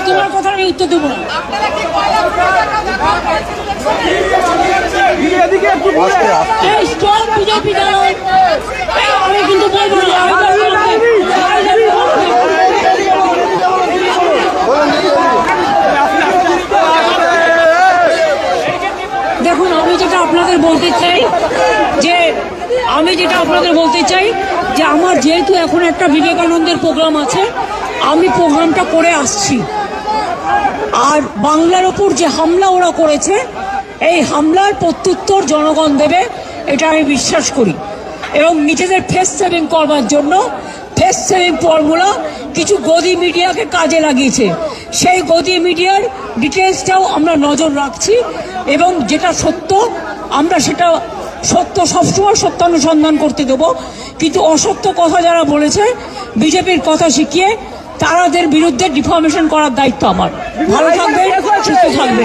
তোমার কথা আমি উত্তর দেবো না। আমি কিন্তু বলবো না। দেখুন, আমি যেটা আপনাদের বলতে চাই যে আমার যেহেতু এখন একটা বিবেকানন্দের প্রোগ্রাম আছে, আমি প্রোগ্রামটা করে আসছি। আর বাংলার ওপর যে হামলা ওরা করেছে, এই হামলার প্রত্যুত্তর জনগণ দেবে, এটা আমি বিশ্বাস করি। এবং নিজেদের ফেস সেভিং করবার জন্য ফেস সেভিং ফর্মুলা কিছু গদি মিডিয়াকে কাজে লাগিয়েছে। সেই গদি মিডিয়ার ডিটেলসটাও আমরা নজর রাখছি, এবং যেটা সত্য আমরা সেটা সত্য সবসময় সত্যানুসন্ধান করতে দেবো। কিন্তু অসত্য কথা যারা বলেছে, বিজেপির কথা শিখিয়ে তাদের বিরুদ্ধে ডিফর্মেশন করার দায়িত্ব আমার। ভালো থাকবে, সুস্থ থাকবে।